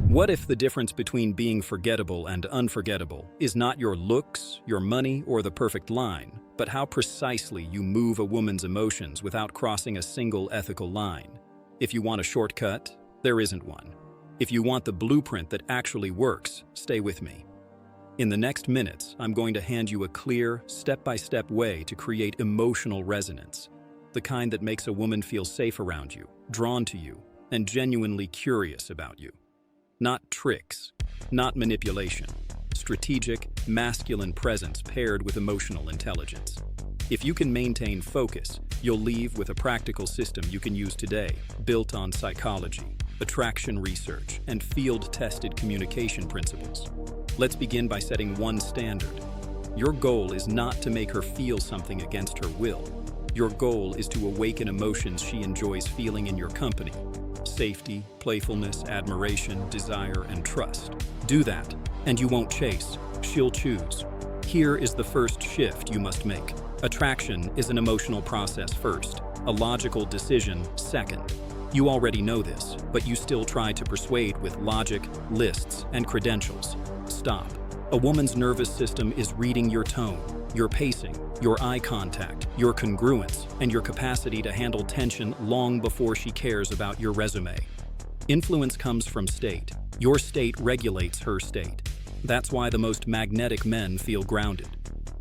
What if the difference between being forgettable and unforgettable is not your looks, your money, or the perfect line, but how precisely you move a woman's emotions without crossing a single ethical line? If you want a shortcut, there isn't one. If you want the blueprint that actually works, stay with me. In the next minutes, I'm going to hand you a clear, step-by-step way to create emotional resonance, the kind that makes a woman feel safe around you, drawn to you, and genuinely curious about you. Not tricks, not manipulation. Strategic, masculine presence paired with emotional intelligence. If you can maintain focus, you'll leave with a practical system you can use today, built on psychology, attraction research, and field-tested communication principles. Let's begin by setting one standard. Your goal is not to make her feel something against her will. Your goal is to awaken emotions she enjoys feeling in your company. Safety, playfulness, admiration, desire, and trust. Do that, and you won't chase. She'll choose. Here is the first shift you must make. Attraction is an emotional process first, a logical decision second. You already know this, but you still try to persuade with logic, lists, and credentials. Stop. A woman's nervous system is reading your tone, your pacing, your eye contact, your congruence, and your capacity to handle tension long before she cares about your resume. Influence comes from state. Your state regulates her state. That's why the most magnetic men feel grounded.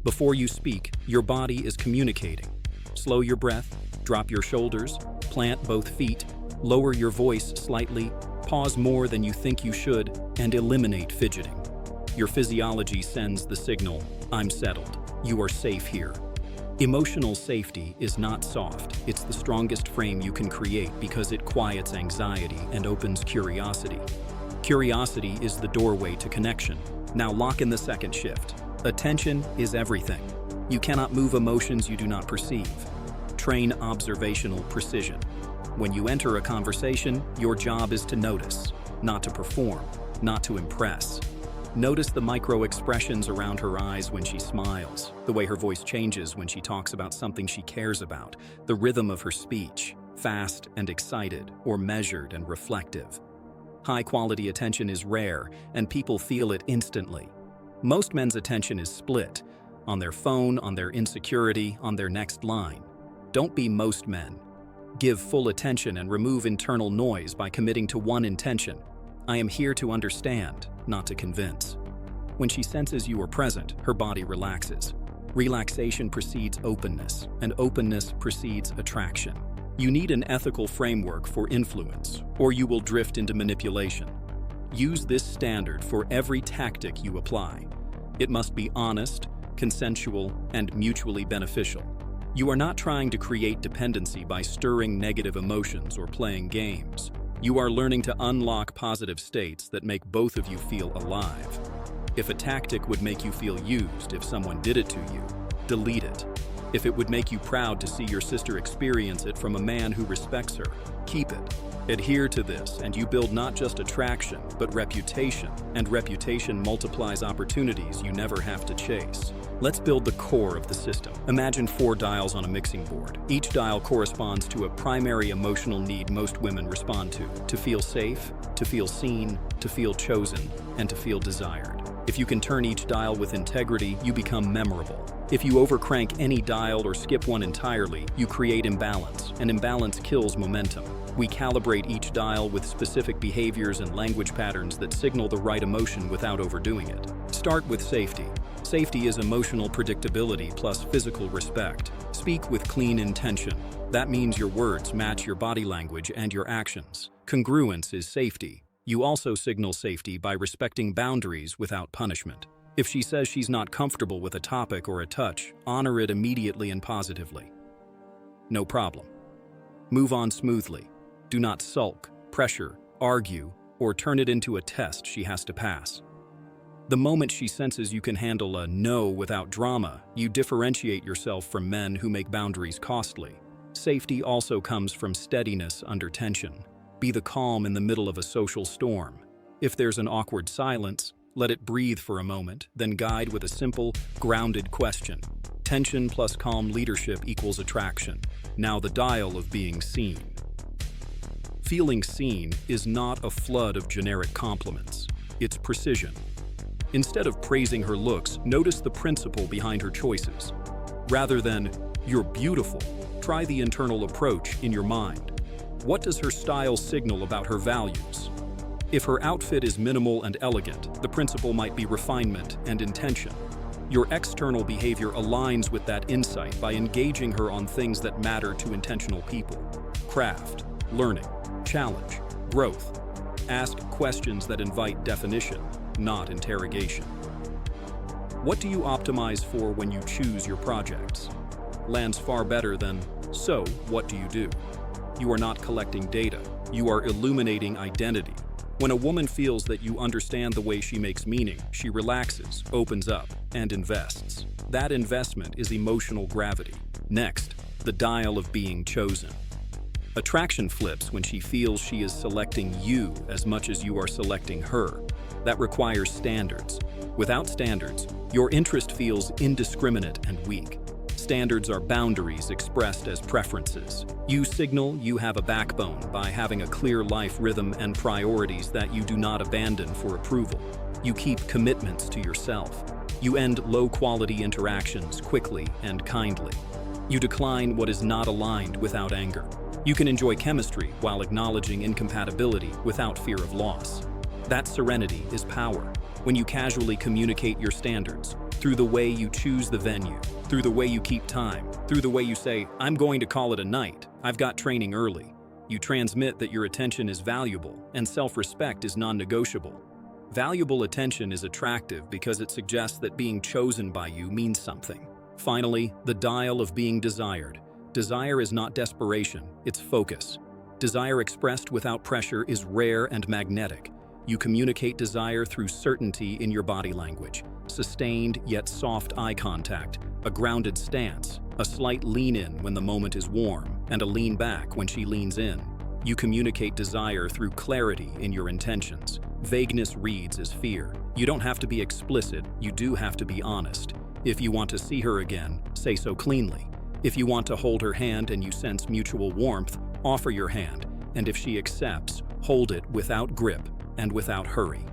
Before you speak, your body is communicating. Slow your breath, drop your shoulders, plant both feet, lower your voice slightly, pause more than you think you should, and eliminate fidgeting. Your physiology sends the signal, I'm settled. You are safe here. Emotional safety is not soft. It's the strongest frame you can create because it quiets anxiety and opens curiosity. Curiosity is the doorway to connection. Now lock in the second shift. Attention is everything. You cannot move emotions you do not perceive. Train observational precision. When you enter a conversation, your job is to notice, not to perform, not to impress. Notice the micro-expressions around her eyes when she smiles, the way her voice changes when she talks about something she cares about, the rhythm of her speech, fast and excited, or measured and reflective. High-quality attention is rare, and people feel it instantly. Most men's attention is split, on their phone, on their insecurity, on their next line. Don't be most men. Give full attention and remove internal noise by committing to one intention. I am here to understand, not to convince. When she senses you are present, her body relaxes. Relaxation precedes openness, and openness precedes attraction. You need an ethical framework for influence, or you will drift into manipulation. Use this standard for every tactic you apply. It must be honest, consensual, and mutually beneficial. You are not trying to create dependency by stirring negative emotions or playing games. You are learning to unlock positive states that make both of you feel alive. If a tactic would make you feel used if someone did it to you, delete it. If it would make you proud to see your sister experience it from a man who respects her, keep it. Adhere to this, and you build not just attraction, but reputation, and reputation multiplies opportunities you never have to chase. Let's build the core of the system. Imagine 4 dials on a mixing board. Each dial corresponds to a primary emotional need most women respond to feel safe, to feel seen, to feel chosen, and to feel desired. If you can turn each dial with integrity, you become memorable. If you overcrank any dial or skip one entirely, you create imbalance, and imbalance kills momentum. We calibrate each dial with specific behaviors and language patterns that signal the right emotion without overdoing it. Start with safety. Safety is emotional predictability plus physical respect. Speak with clean intention. That means your words match your body language and your actions. Congruence is safety. You also signal safety by respecting boundaries without punishment. If she says she's not comfortable with a topic or a touch, honor it immediately and positively. No problem. Move on smoothly. Do not sulk, pressure, argue, or turn it into a test she has to pass. The moment she senses you can handle a no without drama, you differentiate yourself from men who make boundaries costly. Safety also comes from steadiness under tension. Be the calm in the middle of a social storm. If there's an awkward silence, let it breathe for a moment, then guide with a simple, grounded question. Tension plus calm leadership equals attraction. Now the dial of being seen. Feeling seen is not a flood of generic compliments. It's precision. Instead of praising her looks, notice the principle behind her choices. Rather than, "You're beautiful," try the internal approach in your mind. What does her style signal about her values? If her outfit is minimal and elegant, the principle might be refinement and intention. Your external behavior aligns with that insight by engaging her on things that matter to intentional people. Craft, learning, challenge, growth. Ask questions that invite definition, not interrogation. What do you optimize for when you choose your projects? Lands far better than, "So, what do you do?" You are not collecting data. You are illuminating identity. When a woman feels that you understand the way she makes meaning, she relaxes, opens up, and invests. That investment is emotional gravity. Next, the dial of being chosen. Attraction flips when she feels she is selecting you as much as you are selecting her. That requires standards. Without standards, your interest feels indiscriminate and weak. Standards are boundaries expressed as preferences. You signal you have a backbone by having a clear life rhythm and priorities that you do not abandon for approval. You keep commitments to yourself. You end low-quality interactions quickly and kindly. You decline what is not aligned without anger. You can enjoy chemistry while acknowledging incompatibility without fear of loss. That serenity is power. When you casually communicate your standards, through the way you choose the venue, through the way you keep time, through the way you say, "I'm going to call it a night, I've got training early," you transmit that your attention is valuable and self-respect is non-negotiable. Valuable attention is attractive because it suggests that being chosen by you means something. Finally, the dial of being desired. Desire is not desperation, it's focus. Desire expressed without pressure is rare and magnetic. You communicate desire through certainty in your body language, sustained yet soft eye contact, a grounded stance, a slight lean in when the moment is warm, and a lean back when she leans in. You communicate desire through clarity in your intentions. Vagueness reads as fear. You don't have to be explicit, you do have to be honest. If you want to see her again, say so cleanly. If you want to hold her hand and you sense mutual warmth, offer your hand, and if she accepts, hold it without grip and without hurry.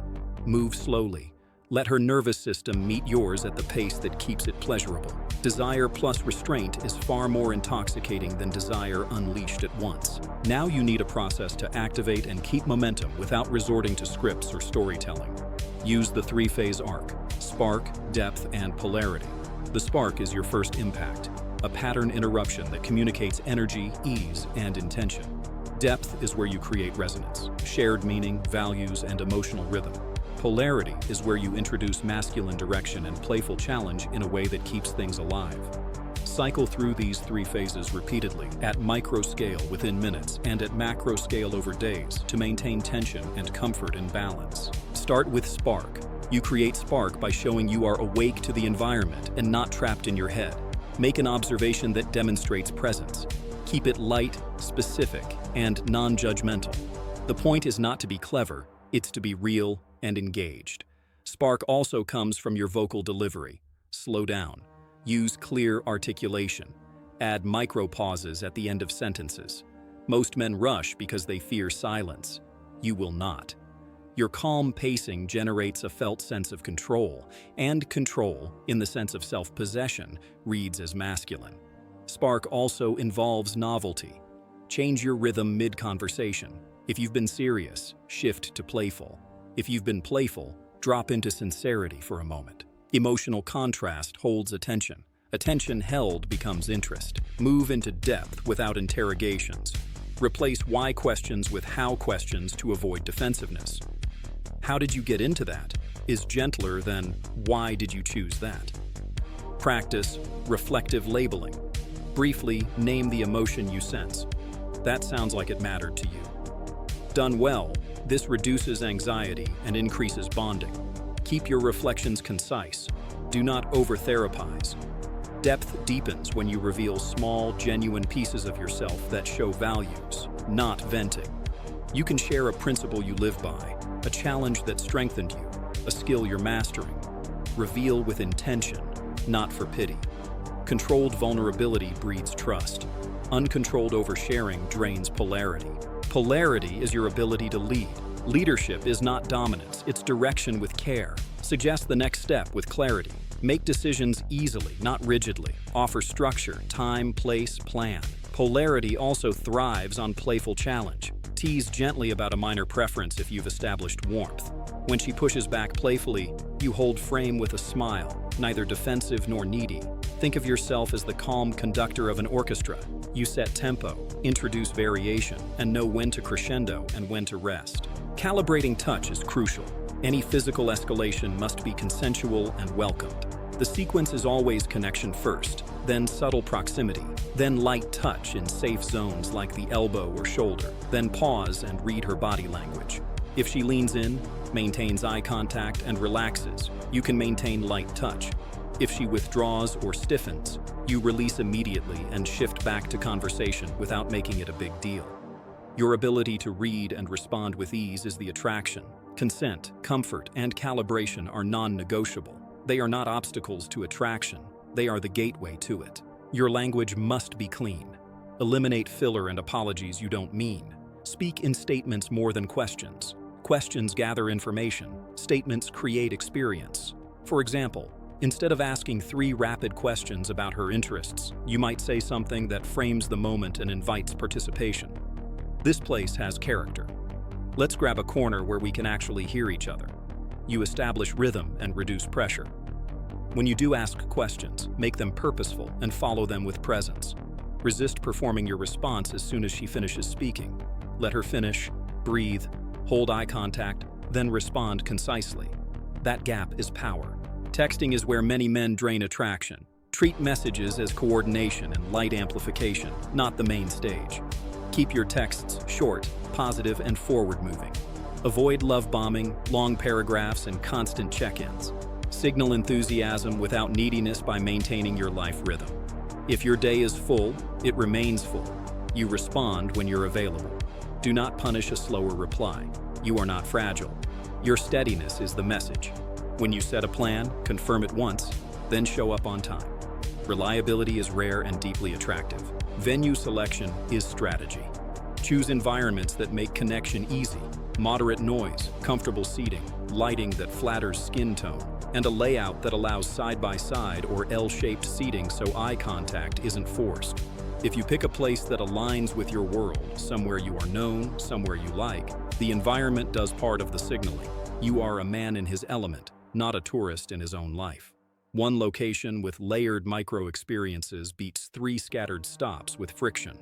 Move slowly. Let her nervous system meet yours at the pace that keeps it pleasurable. Desire plus restraint is far more intoxicating than desire unleashed at once. Now you need a process to activate and keep momentum without resorting to scripts or storytelling. Use the three-phase arc: spark, depth, and polarity. The spark is your first impact, a pattern interruption that communicates energy, ease, and intention. Depth is where you create resonance, shared meaning, values, and emotional rhythm. Polarity is where you introduce masculine direction and playful challenge in a way that keeps things alive. Cycle through these three phases repeatedly, at micro scale within minutes and at macro scale over days, to maintain tension and comfort and balance. Start with spark. You create spark by showing you are awake to the environment and not trapped in your head. Make an observation that demonstrates presence. Keep it light, specific, and non-judgmental. The point is not to be clever, it's to be real and engaged. Spark also comes from your vocal delivery. Slow down. Use clear articulation. Add micro pauses at the end of sentences. Most men rush because they fear silence. You will not. Your calm pacing generates a felt sense of control, and control, in the sense of self-possession, reads as masculine. Spark also involves novelty. Change your rhythm mid-conversation. If you've been serious, shift to playful. If you've been playful, drop into sincerity for a moment. Emotional contrast holds attention. Attention held becomes interest. Move into depth without interrogations. Replace why questions with how questions to avoid defensiveness. How did you get into that is gentler than why did you choose that. Practice reflective labeling. Briefly name the emotion you sense. That sounds like it mattered to you. Done well, this reduces anxiety and increases bonding. Keep your reflections concise. Do not over-therapize. Depth deepens when you reveal small, genuine pieces of yourself that show values, not venting. You can share a principle you live by, a challenge that strengthened you, a skill you're mastering. Reveal with intention, not for pity. Controlled vulnerability breeds trust. Uncontrolled oversharing drains polarity. Polarity is your ability to lead. Leadership is not dominance, it's direction with care. Suggest the next step with clarity. Make decisions easily, not rigidly. Offer structure, time, place, plan. Polarity also thrives on playful challenge. Tease gently about a minor preference if you've established warmth. When she pushes back playfully, you hold frame with a smile, neither defensive nor needy. Think of yourself as the calm conductor of an orchestra. You set tempo, introduce variation, and know when to crescendo and when to rest. Calibrating touch is crucial. Any physical escalation must be consensual and welcomed. The sequence is always connection first, then subtle proximity, then light touch in safe zones like the elbow or shoulder, then pause and read her body language. If she leans in, maintains eye contact, and relaxes, you can maintain light touch. If she withdraws or stiffens, you release immediately and shift back to conversation without making it a big deal. Your ability to read and respond with ease is the attraction. Consent, comfort, and calibration are non-negotiable. They are not obstacles to attraction, they are the gateway to it. Your language must be clean. Eliminate filler and apologies you don't mean. Speak in statements more than questions. Questions gather information, statements create experience. For example, instead of asking 3 rapid questions about her interests, you might say something that frames the moment and invites participation. This place has character. Let's grab a corner where we can actually hear each other. You establish rhythm and reduce pressure. When you do ask questions, make them purposeful and follow them with presence. Resist performing your response as soon as she finishes speaking. Let her finish, breathe, hold eye contact, then respond concisely. That gap is power. Texting is where many men drain attraction. Treat messages as coordination and light amplification, not the main stage. Keep your texts short, positive, and forward-moving. Avoid love bombing, long paragraphs, and constant check-ins. Signal enthusiasm without neediness by maintaining your life rhythm. If your day is full, it remains full. You respond when you're available. Do not punish a slower reply. You are not fragile. Your steadiness is the message. When you set a plan, confirm it once, then show up on time. Reliability is rare and deeply attractive. Venue selection is strategy. Choose environments that make connection easy. Moderate noise, comfortable seating, lighting that flatters skin tone, and a layout that allows side-by-side or L-shaped seating so eye contact isn't forced. If you pick a place that aligns with your world, somewhere you are known, somewhere you like, the environment does part of the signaling. You are a man in his element, not a tourist in his own life. One location with layered micro-experiences beats 3 scattered stops with friction.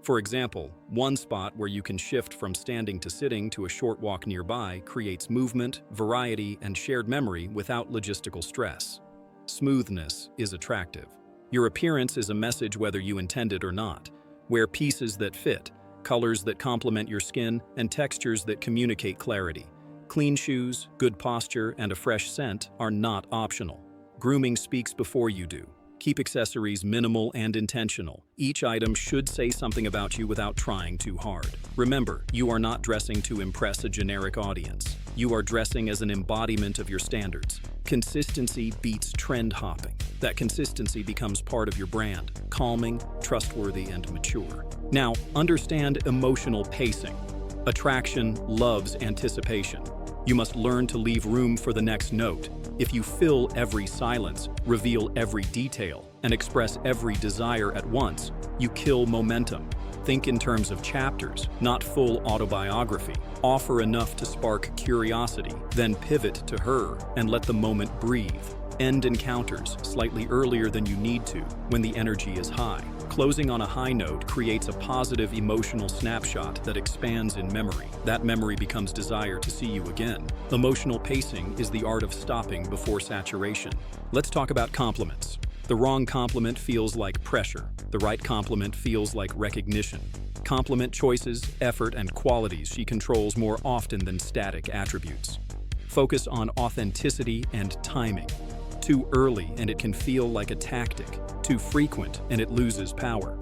For example, one spot where you can shift from standing to sitting to a short walk nearby creates movement, variety, and shared memory without logistical stress. Smoothness is attractive. Your appearance is a message whether you intend it or not. Wear pieces that fit, colors that complement your skin, and textures that communicate clarity. Clean shoes, good posture, and a fresh scent are not optional. Grooming speaks before you do. Keep accessories minimal and intentional. Each item should say something about you without trying too hard. Remember, you are not dressing to impress a generic audience. You are dressing as an embodiment of your standards. Consistency beats trend hopping. That consistency becomes part of your brand, calming, trustworthy, and mature. Now, understand emotional pacing. Attraction loves anticipation. You must learn to leave room for the next note. If you fill every silence, reveal every detail, and express every desire at once, you kill momentum. Think in terms of chapters, not full autobiography. Offer enough to spark curiosity, then pivot to her and let the moment breathe. End encounters slightly earlier than you need to when the energy is high. Closing on a high note creates a positive emotional snapshot that expands in memory. That memory becomes desire to see you again. Emotional pacing is the art of stopping before saturation. Let's talk about compliments. The wrong compliment feels like pressure. The right compliment feels like recognition. Compliment choices, effort, and qualities she controls more often than static attributes. Focus on authenticity and timing. Too early and it can feel like a tactic. Too frequent and it loses power.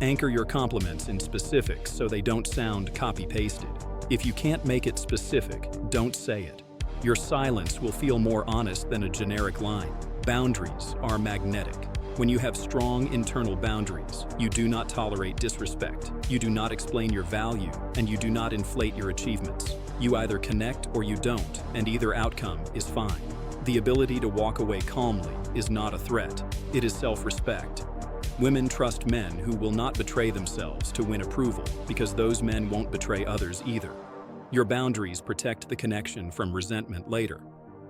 Anchor your compliments in specifics so they don't sound copy-pasted. If you can't make it specific, don't say it. Your silence will feel more honest than a generic line. Boundaries are magnetic. When you have strong internal boundaries, you do not tolerate disrespect, you do not explain your value, and you do not inflate your achievements. You either connect or you don't, and either outcome is fine. The ability to walk away calmly is not a threat, it is self-respect. Women trust men who will not betray themselves to win approval, because those men won't betray others either. Your boundaries protect the connection from resentment later.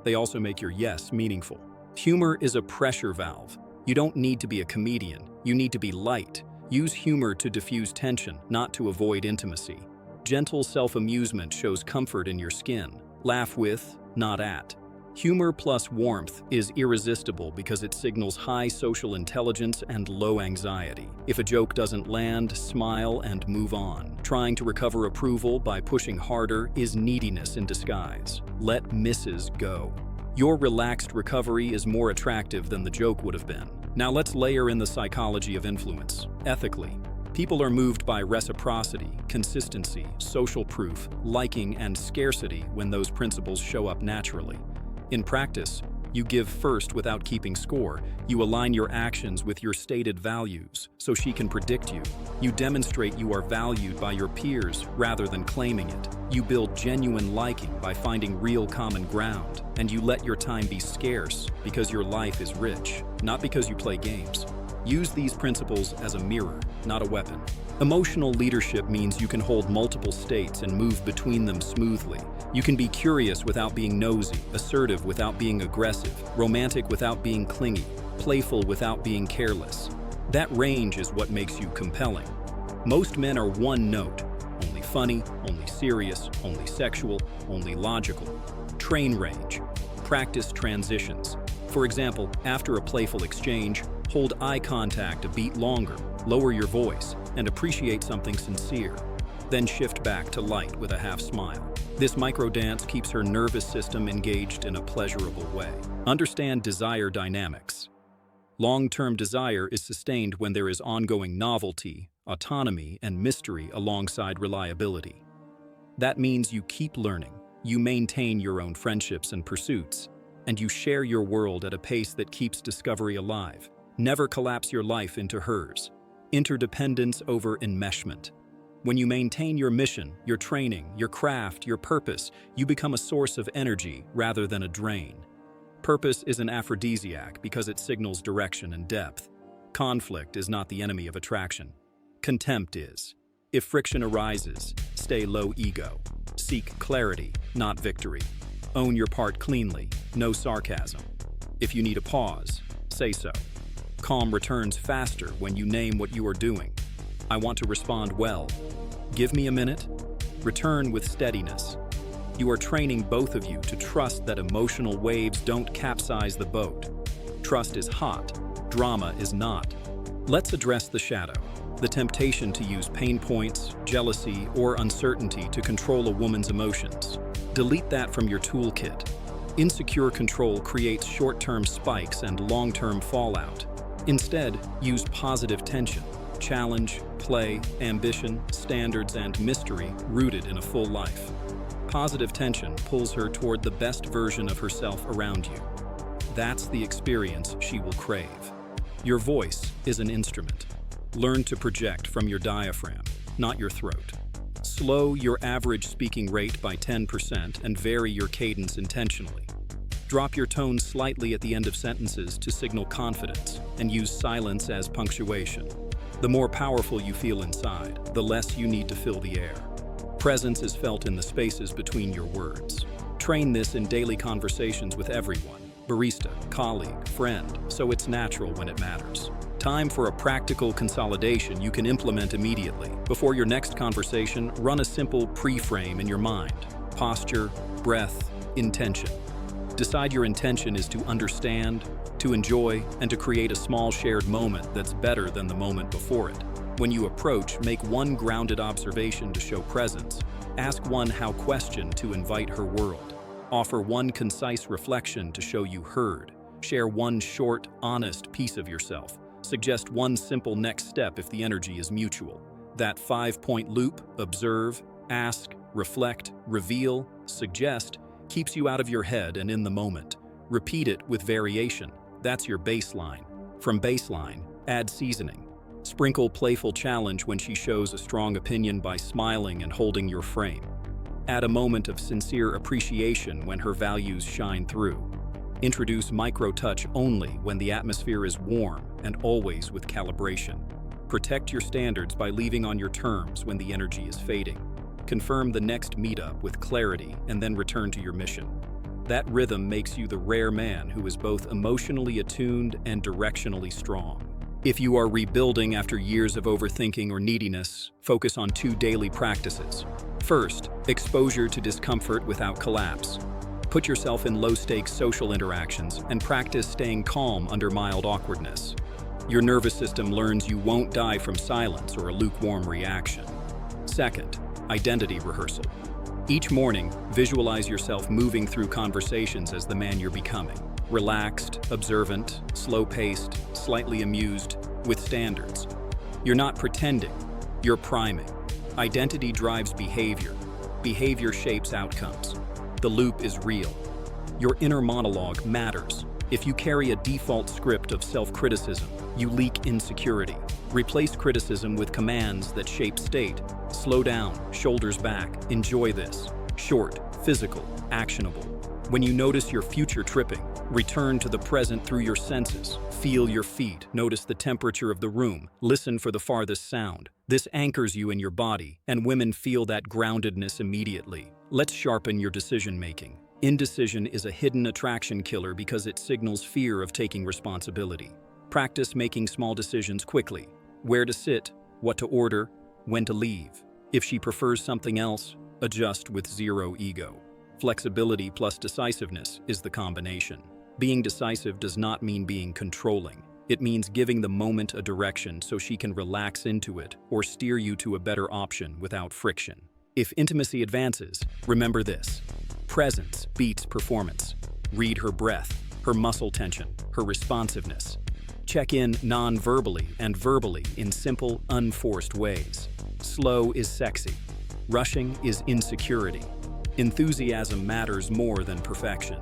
They also make your yes meaningful. Humor is a pressure valve. You don't need to be a comedian, you need to be light. Use humor to diffuse tension, not to avoid intimacy. Gentle self-amusement shows comfort in your skin. Laugh with, not at. Humor plus warmth is irresistible because it signals high social intelligence and low anxiety. If a joke doesn't land, smile and move on. Trying to recover approval by pushing harder is neediness in disguise. Let misses go. Your relaxed recovery is more attractive than the joke would have been. Now let's layer in the psychology of influence. Ethically, people are moved by reciprocity, consistency, social proof, liking, and scarcity when those principles show up naturally. In practice, you give first without keeping score. You align your actions with your stated values, so she can predict you. You demonstrate you are valued by your peers rather than claiming it. You build genuine liking by finding real common ground, and you let your time be scarce because your life is rich, not because you play games. Use these principles as a mirror, not a weapon. Emotional leadership means you can hold multiple states and move between them smoothly. You can be curious without being nosy, assertive without being aggressive, romantic without being clingy, playful without being careless. That range is what makes you compelling. Most men are one note, only funny, only serious, only sexual, only logical. Train range. Practice transitions. For example, after a playful exchange, hold eye contact a beat longer, lower your voice, and appreciate something sincere. Then shift back to light with a half smile. This micro-dance keeps her nervous system engaged in a pleasurable way. Understand desire dynamics. Long-term desire is sustained when there is ongoing novelty, autonomy, and mystery alongside reliability. That means you keep learning, you maintain your own friendships and pursuits, and you share your world at a pace that keeps discovery alive. Never collapse your life into hers. Interdependence over enmeshment. When you maintain your mission, your training, your craft, your purpose, you become a source of energy rather than a drain. Purpose is an aphrodisiac because it signals direction and depth. Conflict is not the enemy of attraction. Contempt is. If friction arises, stay low ego. Seek clarity, not victory. Own your part cleanly, no sarcasm. If you need a pause, say so. Calm returns faster when you name what you are doing. I want to respond well. Give me a minute. Return with steadiness. You are training both of you to trust that emotional waves don't capsize the boat. Trust is hot, drama is not. Let's address the shadow, the temptation to use pain points, jealousy, or uncertainty to control a woman's emotions. Delete that from your toolkit. Insecure control creates short-term spikes and long-term fallout. Instead, use positive tension. Challenge, play, ambition, standards, and mystery rooted in a full life. Positive tension pulls her toward the best version of herself around you. That's the experience she will crave. Your voice is an instrument. Learn to project from your diaphragm, not your throat. Slow your average speaking rate by 10% and vary your cadence intentionally. Drop your tone slightly at the end of sentences to signal confidence, and use silence as punctuation. The more powerful you feel inside, the less you need to fill the air. Presence is felt in the spaces between your words. Train this in daily conversations with everyone, barista, colleague, friend, so it's natural when it matters. Time for a practical consolidation you can implement immediately. Before your next conversation, run a simple pre-frame in your mind. Posture, breath, intention. Decide your intention is to understand, to enjoy, and to create a small shared moment that's better than the moment before it. When you approach, make one grounded observation to show presence. Ask one how question to invite her world. Offer one concise reflection to show you heard. Share one short, honest piece of yourself. Suggest one simple next step if the energy is mutual. That 5-point loop, observe, ask, reflect, reveal, suggest, keeps you out of your head and in the moment. Repeat it with variation. That's your baseline. From baseline, add seasoning. Sprinkle playful challenge when she shows a strong opinion by smiling and holding your frame. Add a moment of sincere appreciation when her values shine through. Introduce micro-touch only when the atmosphere is warm and always with calibration. Protect your standards by leaving on your terms when the energy is fading. Confirm the next meetup with clarity and then return to your mission. That rhythm makes you the rare man who is both emotionally attuned and directionally strong. If you are rebuilding after years of overthinking or neediness, focus on 2 daily practices. First, exposure to discomfort without collapse. Put yourself in low-stakes social interactions and practice staying calm under mild awkwardness. Your nervous system learns you won't die from silence or a lukewarm reaction. Second, identity rehearsal. Each morning, visualize yourself moving through conversations as the man you're becoming. Relaxed, observant, slow-paced, slightly amused, with standards. You're not pretending, you're priming. Identity drives behavior. Behavior shapes outcomes. The loop is real. Your inner monologue matters. If you carry a default script of self-criticism, you leak insecurity. Replace criticism with commands that shape state. Slow down, shoulders back, enjoy this. Short, physical, actionable. When you notice your future tripping, return to the present through your senses. Feel your feet, notice the temperature of the room, listen for the farthest sound. This anchors you in your body, and women feel that groundedness immediately. Let's sharpen your decision-making. Indecision is a hidden attraction killer because it signals fear of taking responsibility. Practice making small decisions quickly. Where to sit, what to order, when to leave. If she prefers something else, adjust with zero ego. Flexibility plus decisiveness is the combination. Being decisive does not mean being controlling. It means giving the moment a direction so she can relax into it or steer you to a better option without friction. If intimacy advances, remember this. Presence beats performance. Read her breath, her muscle tension, her responsiveness. Check in non-verbally and verbally in simple, unforced ways. Slow is sexy. Rushing is insecurity. Enthusiasm matters more than perfection.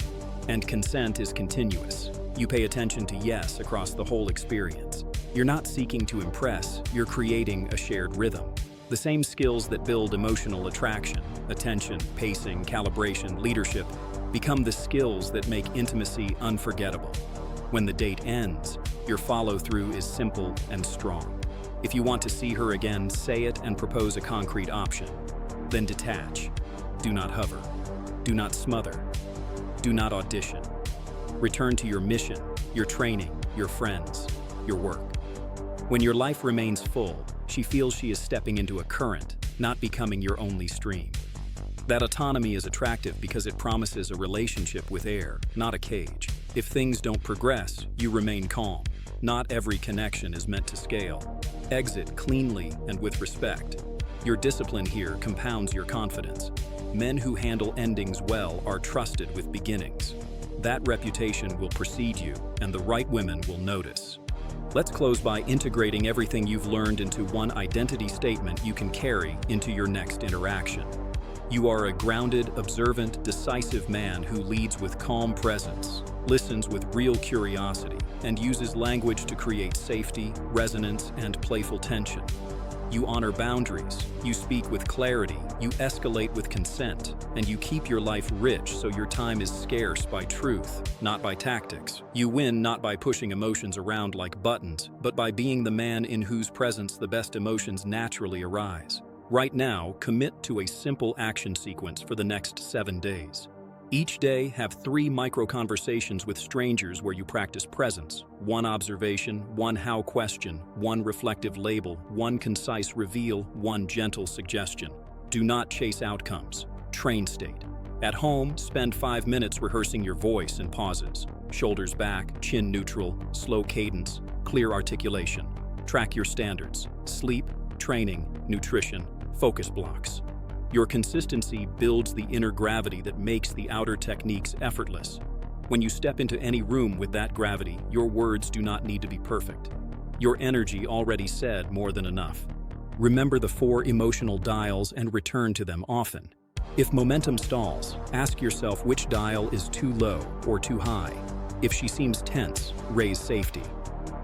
And consent is continuous. You pay attention to yes across the whole experience. You're not seeking to impress, you're creating a shared rhythm. The same skills that build emotional attraction, attention, pacing, calibration, leadership, become the skills that make intimacy unforgettable. When the date ends, your follow-through is simple and strong. If you want to see her again, say it and propose a concrete option. Then detach. Do not hover. Do not smother. Do not audition. Return to your mission, your training, your friends, your work. When your life remains full, she feels she is stepping into a current, not becoming your only stream. That autonomy is attractive because it promises a relationship with air, not a cage. If things don't progress, you remain calm. Not every connection is meant to scale. Exit cleanly and with respect. Your discipline here compounds your confidence. Men who handle endings well are trusted with beginnings. That reputation will precede you, and the right women will notice. Let's close by integrating everything you've learned into one identity statement you can carry into your next interaction. You are a grounded, observant, decisive man who leads with calm presence, listens with real curiosity, and uses language to create safety, resonance, and playful tension. You honor boundaries, you speak with clarity, you escalate with consent, and you keep your life rich so your time is scarce by truth, not by tactics. You win not by pushing emotions around like buttons, but by being the man in whose presence the best emotions naturally arise. Right now, commit to a simple action sequence for the next 7 days. Each day, have 3 micro-conversations with strangers where you practice presence. 1 observation, 1 how question, 1 reflective label, 1 concise reveal, 1 gentle suggestion. Do not chase outcomes. Train state. At home, spend 5 minutes rehearsing your voice and pauses. Shoulders back, chin neutral, slow cadence, clear articulation. Track your standards. Sleep, training, nutrition, focus blocks. Your consistency builds the inner gravity that makes the outer techniques effortless. When you step into any room with that gravity, your words do not need to be perfect. Your energy already said more than enough. Remember the 4 emotional dials and return to them often. If momentum stalls, ask yourself which dial is too low or too high. If she seems tense, raise safety.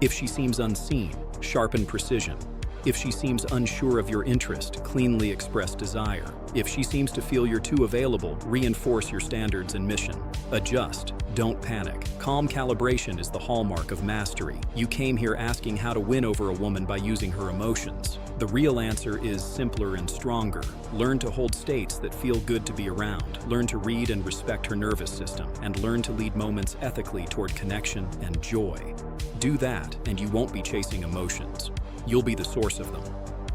If she seems unseen, sharpen precision. If she seems unsure of your interest, cleanly express desire. If she seems to feel you're too available, reinforce your standards and mission. Adjust, don't panic. Calm calibration is the hallmark of mastery. You came here asking how to win over a woman by using her emotions. The real answer is simpler and stronger. Learn to hold states that feel good to be around. Learn to read and respect her nervous system, and learn to lead moments ethically toward connection and joy. Do that, and you won't be chasing emotions. You'll be the source of them.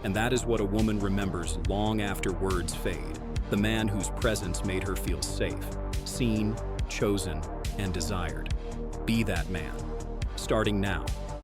And that is what a woman remembers long after words fade. The man whose presence made her feel safe, seen, chosen, and desired. Be that man. Starting now.